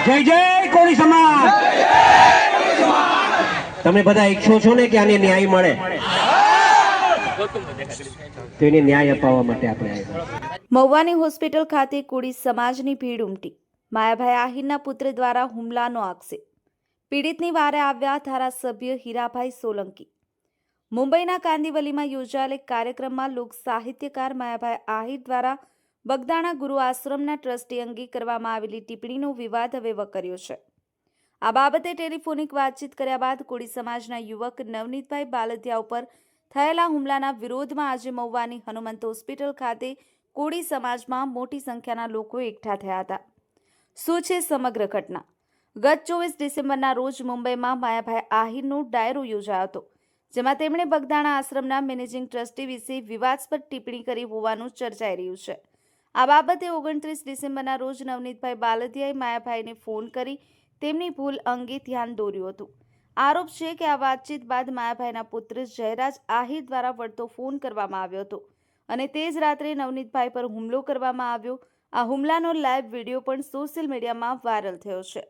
જય જય કોળી સમાજ। તમે બધા ઈચ્છો છો ને કે આને ન્યાય મળે, તો એને ન્યાય અપાવવા માટે આપણે આવ્યા। મહુવાની હોસ્પિટલ ખાતે કોળી સમાજની ભીડ ઉમટી। માયાભાઈ આહિરના પુત્ર દ્વારા હુમલાનો આક્ષેપ। પીડિતની વારે આવ્યા ધારાસભ્ય હીરાભાઈ સોલંકી। મુંબઈના કાંદિવલીમાં યોજાયેલ એક કાર્યક્રમમાં લોક સાહિત્યકાર માયાભાઈ આહિર દ્વારા બગદાણા ગુરુ આશ્રમના ટ્રસ્ટી અંગે કરવામાં આવેલી ટિપ્પણીનો વિવાદ હવે વકર્યો છે। આ બાબતે ટેલિફોનિક વાતચીત કર્યા બાદ કોળી સમાજના યુવક નવનીતભાઈ બાલદિયા ઉપર થયેલા હુમલાના વિરોધમાં આજે મહુવાની હનુમંત હોસ્પિટલ ખાતે કોળી સમાજમાં મોટી સંખ્યાના લોકો એકઠા થયા હતા। શું છે સમગ્ર ઘટના? ગત 24 ડિસેમ્બરના રોજ મુંબઈમાં માયાભાઈ આહિરનો ડાયરો યોજાયો હતો, જેમાં તેમણે બગદાણા આશ્રમના મેનેજિંગ ટ્રસ્ટી વિશે વિવાદાસ્પદ ટિપ્પણી કરી હોવાનું ચર્ચાઈ રહ્યું છે। આ બાબતે 29 ડિસેમ્બરના રોજ નવનીતભાઈ બાલદિયાએ માયાભાઈને ફોન કરી તેમની ભૂલ અંગે ધ્યાન દોર્યું હતું। આરોપ છે કે આ વાતચીત બાદ માયાભાઈના પુત્ર જયરાજ આહિર દ્વારા વળતો ફોન કરવામાં આવ્યો હતો અને તે જ રાત્રે નવનીતભાઈ પર હુમલો કરવામાં આવ્યો। આ હુમલાનો લાઈવ વિડીયો પણ સોશિયલ મીડિયામાં વાયરલ થયો છે।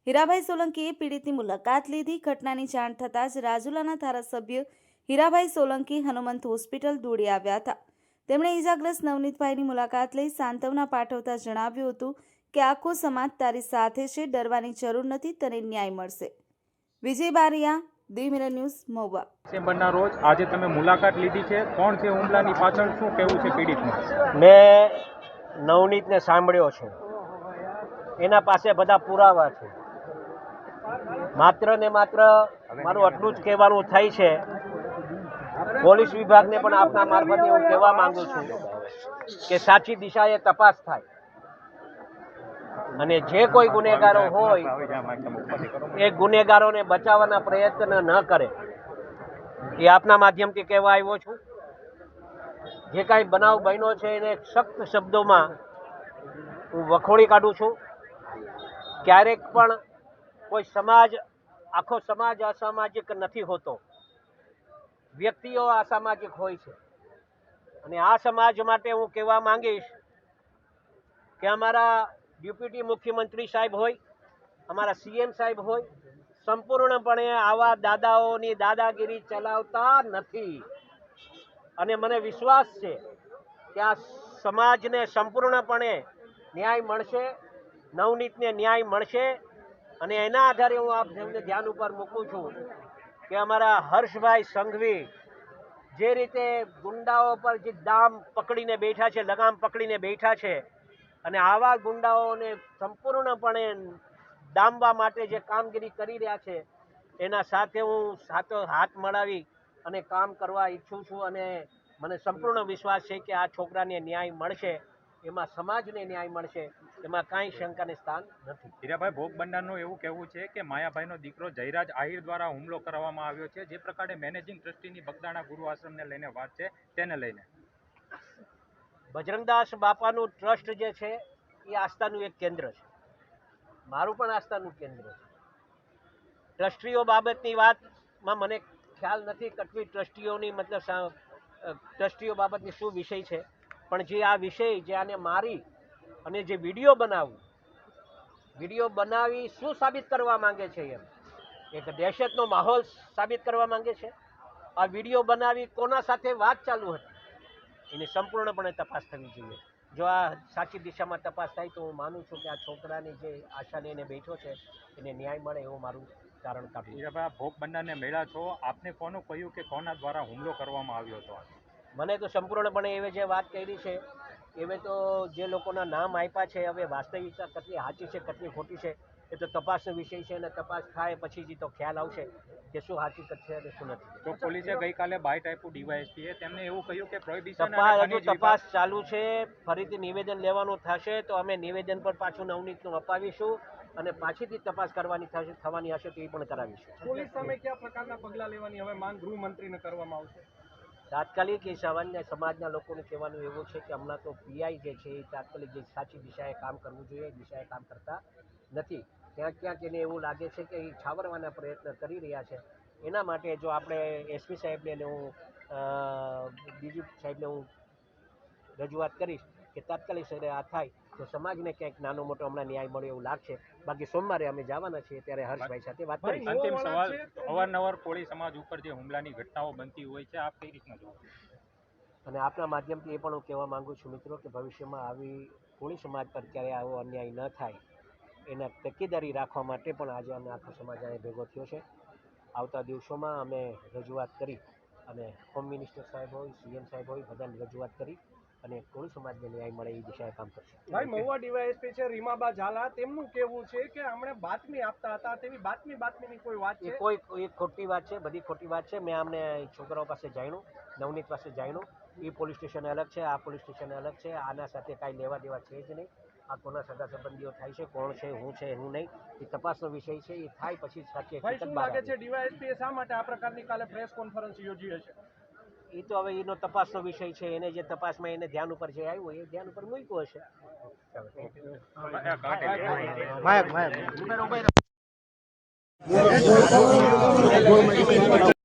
હીરાભાઈ સોલંકીએ પીડિતની મુલાકાત લીધી। ઘટનાની જાણ થતાં જ રાજુલાના ધારાસભ્ય હીરાભાઈ સોલંકી હનુમંત હોસ્પિટલ દોડી આવ્યા હતા। તેમણે ઈજાગ્રસ્ત નવનીતભાઈની મુલાકાત લઈ સાંત્વના પાઠવતા જણાવ્યું હતું કે આખો સમાજ તારી સાથે છે, ડરવાની જરૂર નથી, તને ન્યાય મળશે। Vijay Bariya, the mirror news, Mahuva. ડિસેમ્બરના રોજ આજે તમે મુલાકાત લીધી છે, કોણ છે હુમલાની પાછળ, શું કહેવું છે પીડિતનું? મેં નવનીતને સાંભળ્યો છે, એના પાસે બધા પુરાવા છે। માત્ર ને માત્ર મારું આટલું જ કહેવાનું થાય છે। પોલીસ વિભાગને પણ આપના મારફતે હું કહેવા માંગુ છું કે સાચી દિશાએ તપાસ થાય અને જે કોઈ ગુનેગારો હોય એ ગુનેગારોને બચાવવાના પ્રયત્ન ન કરે, એ આપના માધ્યમથી કહેવા આવ્યો છું। જે કાંઈ બનાવ બન્યો છે એને સખ્ત શબ્દોમાં હું વખોડી કાઢું છું। ક્યારેક પણ કોઈ સમાજ, આખો સમાજ અસામાજિક નથી હોતો, વ્યક્તિઓ અસામાજિક હોય છે। અને આ સમાજ માટે હું કહેવા માંગીશ કે અમારા ડેપ્યુટી મુખ્યમંત્રી સાહેબ હોય, અમારા સીએમ સાહેબ હોય, સંપૂર્ણપણે આવા દાદાઓની દાદાગીરી ચલાવતા નથી। અને મને વિશ્વાસ છે કે આ સમાજને સંપૂર્ણપણે ન્યાય મળશે, નવનીતને ન્યાય મળશે। અને એના આધારે હું આપ સૌને ધ્યાન ઉપર મૂકું છું કે અમારા હર્ષભાઈ સંઘવી જે રીતે ગુંડાઓ પર જે દામ પકડીને બેઠા છે, લગામ પકડીને બેઠા છે, અને આવા ગુંડાઓને સંપૂર્ણપણે ડામવા માટે જે કામગીરી કરી રહ્યા છે, એના સાથે હું સાથો હાથ મળાવી અને કામ કરવા ઈચ્છું છું। અને મને સંપૂર્ણ વિશ્વાસ છે કે આ છોકરાને ન્યાય મળશે, એમાં સમાજને ન્યાય મળશે, એમાં કાંઈ શંકાને સ્થાન નથી। હીરાભાઈ, ભોગ બનનારનું એવું કહેવું છે કે માયાભાઈનો દીકરો જયરાજ આહિર દ્વારા હુમલો કરવામાં આવ્યો છે। જે પ્રકારે મેનેજિંગ ટ્રસ્ટીની બગદાણા ગુરુ આશ્રમને લઈને વાત છે, તેને લઈને બજરંગદાસ બાપાનું ટ્રસ્ટ જે છે એ આસ્થાનું એક કેન્દ્ર છે, મારું પણ આસ્થાનું કેન્દ્ર છે। ટ્રસ્ટીઓ બાબતની વાતમાં મને ખ્યાલ નથી કેટલી ટ્રસ્ટીઓની મતલબ ટ્રસ્ટીઓ બાબતની શું વિષય છે, પણ જે આ વિષય જે આને મારી અને જે વિડીયો બનાવી શું સાબિત કરવા માંગે છે? એમ એક દહેશતનો માહોલ સાબિત કરવા માંગે છે। આ વિડીયો બનાવી કોના સાથે વાત ચાલુ હતી એની સંપૂર્ણપણે તપાસ થવી જોઈએ। જો આ સાચી દિશામાં તપાસ થાય તો હું માનું છું કે આ છોકરાની જે આશા લઈને બેઠો છે એને ન્યાય મળે એવું મારું કારણ કાઢું। હીરાભાઈ, ભોગ બનનારને મળ્યા છો, આપને કોનું કહ્યું કે કોના દ્વારા હુમલો કરવામાં આવ્યો હતો? મને તો સંપૂર્ણપણે એવે જે વાત કરી છે એવે તો જે લોકોના નામ આપ્યા છે, હવે વાસ્તવિકતા કેટલી સાચી છે કેટલી ખોટી છે એ તો તપાસનો વિષય છે, અને તપાસ થાય પછી જ તો ખ્યાલ આવશે કે શું હકીકત છે અને શું નથી। તો પોલીસે ગઈકાલે બાઇટ આપ્યું ડીવાયએસપીએ, તેમને એવું કહ્યું કે પ્રોહિબિશન હજુ તપાસ ચાલુ છે, ફરીથી નિવેદન લેવાનું થશે તો અમે નિવેદન પર પાછું નવનીતનું અપાવીશું અને પાછીથી તપાસ થવાની હશે તો એ પણ કરાવીશું। પોલીસ સામે કયા પ્રકારના પગલાં લેવાની હવે માંગ ગૃહમંત્રીને કરવામાં આવશે? તાત્કાલિક એ સામાન્ય સમાજના લોકોને કહેવાનું એવું છે કે હમણાં તો પીઆઈ જે છે એ તાત્કાલિક જે સાચી દિશાએ કામ કરવું જોઈએ એ દિશાએ કામ કરતા નથી। ક્યાંક એને એવું લાગે છે કે એ છાવરવાના પ્રયત્ન કરી રહ્યા છે। એના માટે જો આપણે એસપી સાહેબને હું ડીજી સાહેબને હું રજૂઆત કરીશ કે તાત્કાલિક સરે આ થાય તો સમાજને ક્યાંક નાનો મોટો હમણાં ન્યાય મળે એવું લાગશે. બાકી સોમવારે અમે જવાના છીએ ત્યારે હર્ષભાઈ સાથે વાત કરીશું. અંતિમ સવાલ, અવારનવાર કોળી સમાજ ઉપર જે હુમલાની ઘટનાઓ બનતી હોય છે, આપ કઈ રીતના જોવો? અને આપના માધ્યમથી એ પણ હું કહેવા માંગુ છું મિત્રો કે ભવિષ્યમાં આવી કોળી સમાજ પર ક્યારે આવો અન્યાય ન થાય એના તકેદારી રાખવા માટે પણ આજે અમે આખો સમાજ અહીંયા ભેગો થયો છે. આવતા દિવસોમાં અમે રજૂઆત કરી અને હોમ મિનિસ્ટર સાહેબ હોય, સીએમ સાહેબ હોય, બધાને રજૂઆત કરી અને કોળી સમાજને ન્યાય મળે એ દિશાએ કામ કરશે. ભાઈ મહુવા ડીવાયએસપી છે રીમાબા ઝાલા, તેમનું કહેવું છે કે અમને બાતમી આપતા હતા, તેવી બાતમીની કોઈ વાત એ છે? કોઈ ખોટી વાત છે, બધી ખોટી વાત છે. મેં અમને છોકરાઓ પાસે જાણ્યું, નવનીત પાસે જાણ્યું, એ પોલીસ સ્ટેશન અલગ છે, આ પોલીસ સ્ટેશન અલગ છે, આના સાથે કાંઈ લેવા દેવા છે જ નહીં. આ કોના સગા સંબંધીઓ થાય છે, કોણ છે, હું છે, હું નહીં, એ તપાસનો વિષય છે. એ થાય પછી સાચી ભાઈ હકીકત શું બહાર લાગે આવે. છે ડીવાયએસપી શા માટે આ પ્રકારની કાલે પ્રેસ કોન્ફરન્સ યોજી હશે? એ તો હવે એનો તપાસનો વિષય છે. એને જે તપાસમાં એને ધ્યાન ઉપર જે આવ્યું એ ધ્યાન ઉપર મૂક્યું હશે.